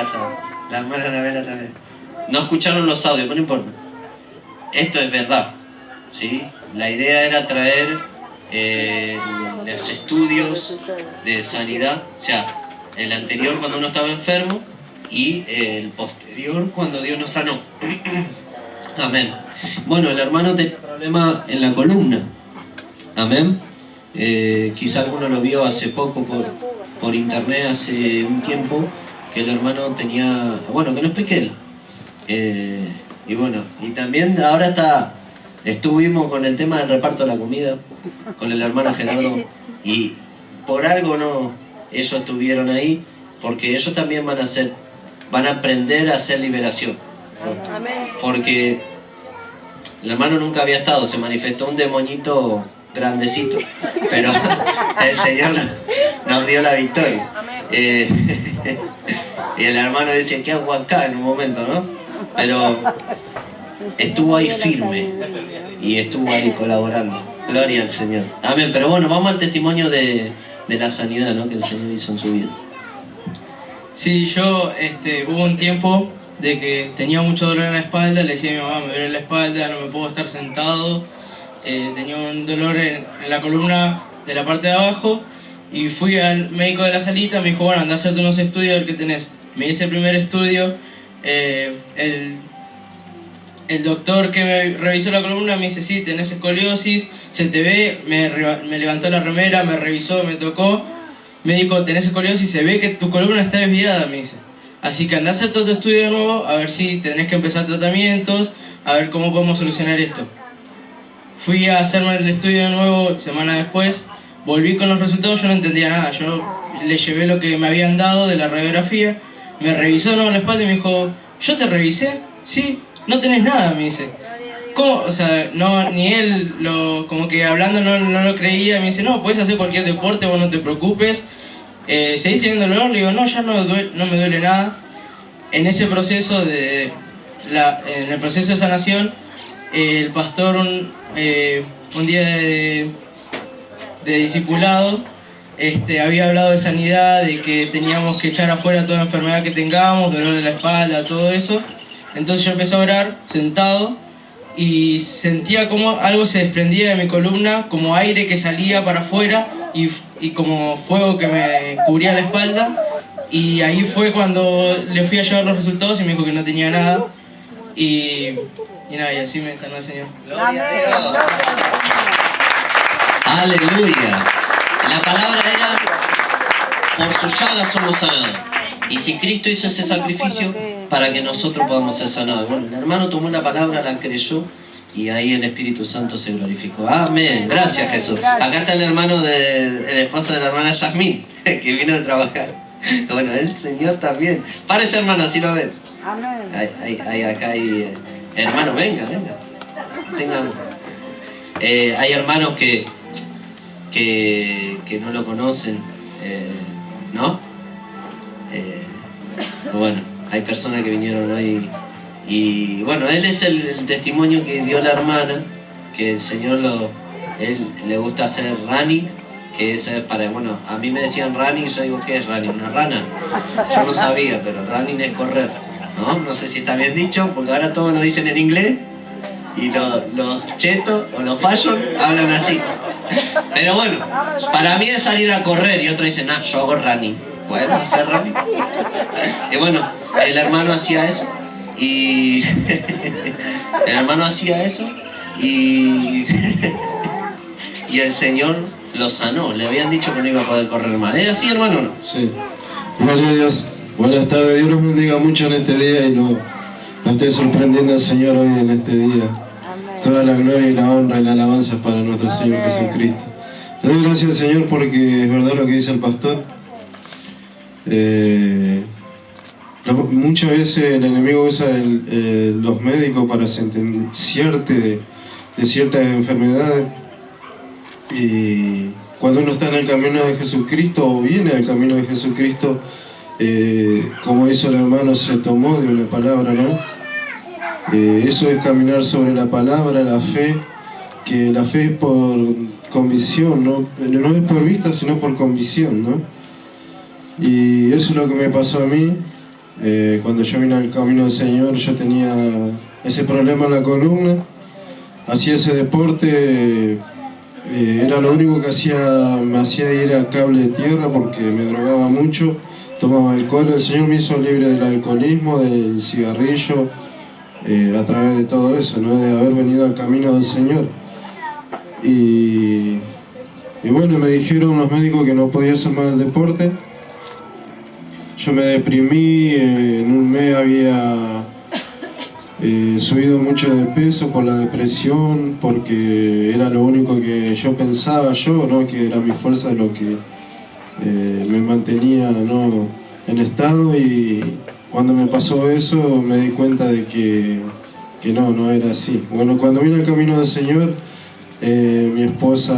casa, la hermana Anabela también. No escucharon los audios, pero no importa. Esto es verdad, ¿sí? La idea era traer los estudios de sanidad, o sea, el anterior cuando uno estaba enfermo y el posterior cuando Dios nos sanó. Amén. Bueno, el hermano tenía problema en la columna. Amén. Quizá alguno lo vio hace poco por internet, hace un tiempo, que el hermano tenía... Bueno, que lo explique él. Y bueno, y también ahora estuvimos con el tema del reparto de la comida, con el hermano Gerardo, y por algo no, ellos estuvieron ahí, porque ellos también van a aprender a hacer liberación, ¿no? Porque el hermano nunca había estado, se manifestó un demonito grandecito, pero el Señor nos dio la victoria. Y el hermano decía, ¿qué hago acá en un momento, no? Pero estuvo ahí firme y estuvo ahí colaborando. Gloria al Señor. Amén. Pero bueno, vamos al testimonio de la sanidad, ¿no?, que el Señor hizo en su vida. Sí, yo hubo un tiempo de que tenía mucho dolor en la espalda, le decía a mi mamá, me duele la espalda, no me puedo estar sentado, tenía un dolor en la columna de la parte de abajo, y fui al médico de la salita, me dijo, bueno, anda a hacerte unos estudios a ver qué tenés. Me hice el primer estudio, el doctor que me revisó la columna me dice, sí, tenés escoliosis, se te ve, me levantó la remera, me revisó, me tocó, me dijo, tenés escoliosis, se ve que tu columna está desviada, me dice. Así que andá a hacer todo tu estudio de nuevo, a ver si tenés que empezar tratamientos, a ver cómo podemos solucionar esto. Fui a hacerme el estudio de nuevo semana después, volví con los resultados, yo no entendía nada, yo le llevé lo que me habían dado de la radiografía, me revisó de nuevo la espalda y me dijo, ¿yo te revisé? Sí, no tenés nada, me dice. ¿Cómo? O sea, no, ni él, como que hablando no lo creía, me dice, no, puedes hacer cualquier deporte, vos no te preocupes. ¿Seguís teniendo dolor? Le digo, no, ya no me duele nada. En ese proceso en el proceso de sanación, el pastor un día de discipulado había hablado de sanidad, de que teníamos que echar afuera toda enfermedad que tengamos, dolor de la espalda, todo eso. Entonces yo empecé a orar sentado y sentía como algo se desprendía de mi columna, como aire que salía para afuera y como fuego que me cubría la espalda. Y ahí fue cuando le fui a llevar los resultados y me dijo que no tenía nada. Y nada, y así me sanó el Señor. ¡Gloria a Dios! ¡Aleluya! La palabra era, por sus llagas somos sanados. Y si Cristo hizo ese sacrificio para que nosotros podamos ser sanados. Bueno, el hermano tomó la palabra, la creyó y ahí el Espíritu Santo se glorificó. Amén. Gracias, Jesús. Acá está el hermano el esposo de la hermana Yasmín, que vino de trabajar. Bueno, el Señor también. Párese, hermano, así lo ven. Amén. Acá hay... hermano, venga. Tengamos. Hay hermanos que no lo conocen, ¿no? Bueno, hay personas que vinieron hoy y bueno, él es el testimonio que dio la hermana, que el Señor él le gusta hacer running, que eso es para, bueno, a mí me decían running, yo digo, ¿qué es running? ¿Una rana? Yo no sabía, pero running es correr, ¿no? No sé si está bien dicho, porque ahora todos lo dicen en inglés y los chetos o los fashion hablan así. Pero bueno, para mí es salir a correr y otros dicen, yo hago running. Bueno, hacer running. Y bueno, el hermano hacía eso y el hermano hacía eso y el Señor lo sanó. Le habían dicho que no iba a poder correr más. ¿Es así, hermano, no? Sí. Gloria a Dios. Buenas tardes. Dios los bendiga mucho en este día y nos esté sorprendiendo al Señor hoy en este día. Toda la gloria y la honra y la alabanza para nuestro Señor Jesucristo. Le doy gracias al Señor porque es verdad lo que dice el pastor. Muchas veces el enemigo usa los médicos para sentenciarte de ciertas enfermedades, y cuando uno está en el camino de Jesucristo o viene al camino de Jesucristo, como hizo el hermano, se tomó de una palabra, ¿no? Eso es caminar sobre la palabra, la fe, que la fe es por convicción, ¿no? No es por vista, sino por convicción, ¿no? Y eso es lo que me pasó a mí. Cuando yo vine al camino del Señor yo tenía ese problema en la columna, hacía ese deporte, era lo único que me hacía ir a cable de tierra porque me drogaba mucho, tomaba alcohol. El Señor me hizo libre del alcoholismo, del cigarrillo, a través de todo eso, ¿no? De haber venido al camino del Señor. Y bueno, me dijeron los médicos que no podía hacer más el deporte. Yo me deprimí, en un mes había subido mucho de peso por la depresión, porque era lo único que yo pensaba ¿no? Que era mi fuerza lo que me mantenía, ¿no? En estado. Y cuando me pasó eso me di cuenta de que no era así. Bueno, cuando vine al camino del Señor, mi esposa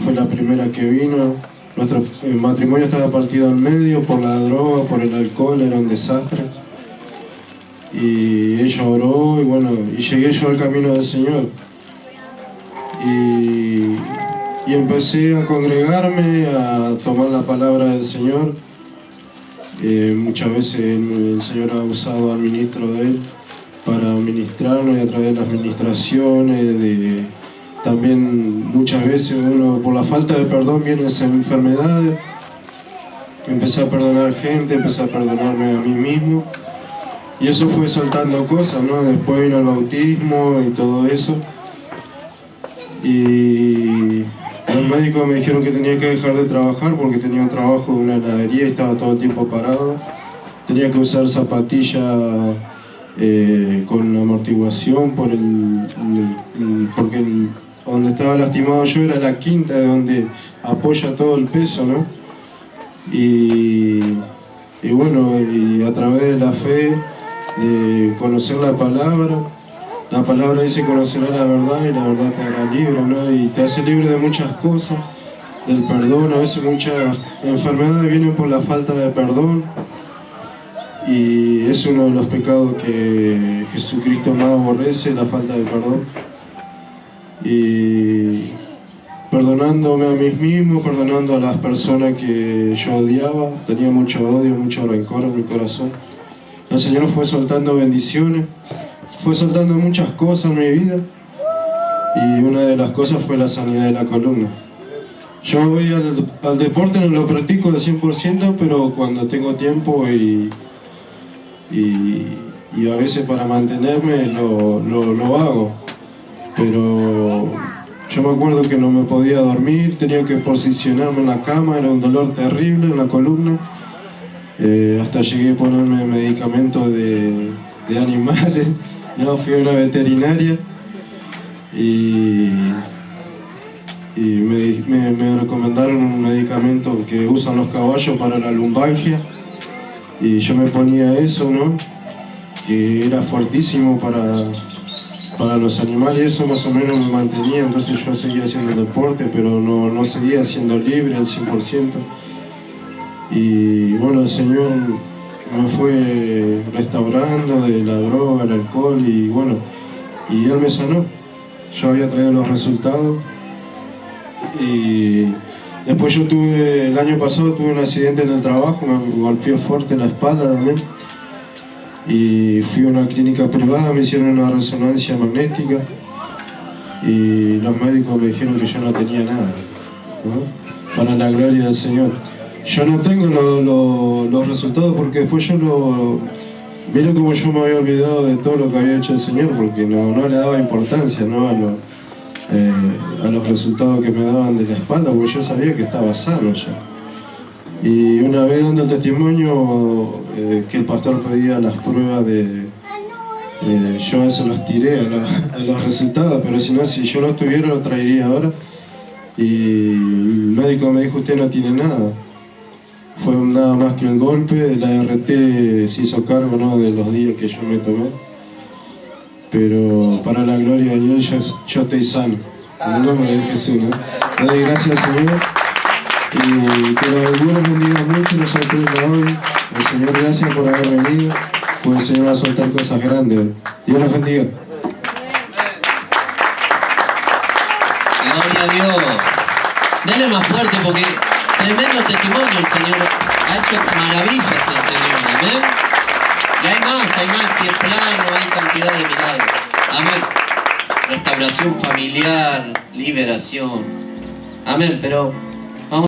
fue la primera que vino. Nuestro matrimonio estaba partido en medio por la droga, por el alcohol, era un desastre. Y ella oró y bueno, y llegué yo al camino del Señor. Y empecé a congregarme, a tomar la palabra del Señor. Muchas veces el Señor ha usado al ministro de Él para ministrarnos, y a través de las ministraciones, también muchas veces uno por la falta de perdón vienen esas enfermedades. Empecé a perdonar gente, empecé a perdonarme a mí mismo, y eso fue soltando cosas, ¿no? Después vino el bautismo y todo eso, y los médicos me dijeron que tenía que dejar de trabajar porque tenía un trabajo en una heladería y estaba todo el tiempo parado. Tenía que usar zapatillas con amortiguación porque donde estaba lastimado yo era la quinta, de donde apoya todo el peso, ¿no? Y bueno, y a través de la fe, de conocer la palabra dice: conocerás la verdad y la verdad te hará libre, ¿no? Y te hace libre de muchas cosas, del perdón. A veces muchas enfermedades vienen por la falta de perdón, y es uno de los pecados que Jesucristo más aborrece, la falta de perdón. Y perdonándome a mí mismo, perdonando a las personas que yo odiaba, tenía mucho odio, mucho rencor en mi corazón. El Señor fue soltando bendiciones, fue soltando muchas cosas en mi vida, y una de las cosas fue la sanidad de la columna. Yo voy al deporte, no lo practico de 100%, pero cuando tengo tiempo y a veces para mantenerme lo hago. Pero yo me acuerdo que no me podía dormir, tenía que posicionarme en la cama, era un dolor terrible en la columna, hasta llegué a ponerme medicamentos de animales, ¿no? Fui a una veterinaria y me recomendaron un medicamento que usan los caballos para la lumbalgia, y yo me ponía eso, ¿no? Que era fuertísimo para los animales, y eso más o menos me mantenía. Entonces yo seguía haciendo deporte, pero no seguía siendo libre al 100%. Y bueno, el Señor me fue restaurando de la droga, el alcohol, y bueno, y Él me sanó. Yo había traído los resultados, y después el año pasado tuve un accidente en el trabajo, me golpeó fuerte la espalda también. Y fui a una clínica privada, me hicieron una resonancia magnética y los médicos me dijeron que yo no tenía nada, ¿no? Para la gloria del Señor. Yo no tengo los resultados porque después miro como yo me había olvidado de todo lo que había hecho el Señor, porque no le daba importancia, ¿no? A los resultados que me daban de la espalda, porque yo sabía que estaba sano ya. Y una vez dando el testimonio, que el pastor pedía las pruebas yo eso los tiré a los resultados, pero si yo los tuviera lo traería ahora. Y el médico me dijo: usted no tiene nada. Fue nada más que el golpe, la RT se hizo cargo, ¿no? De los días que yo me tomé. Pero para la gloria de Dios yo estoy sano. En el nombre de Jesús, ¿no? Le doy gracias, Señor. Y que Dios los bendiga mucho y nos sorprenda hoy. El Señor, gracias por haber venido, pues el Señor va a soltar cosas grandes hoy. Dios los bendiga. Gloria a Dios. Dele más fuerte porque tremendo testimonio el Señor. Ha hecho maravillas el Señor. Amén. este plano hay cantidad de milagros. Amén. Restauración familiar, liberación. Amén, pero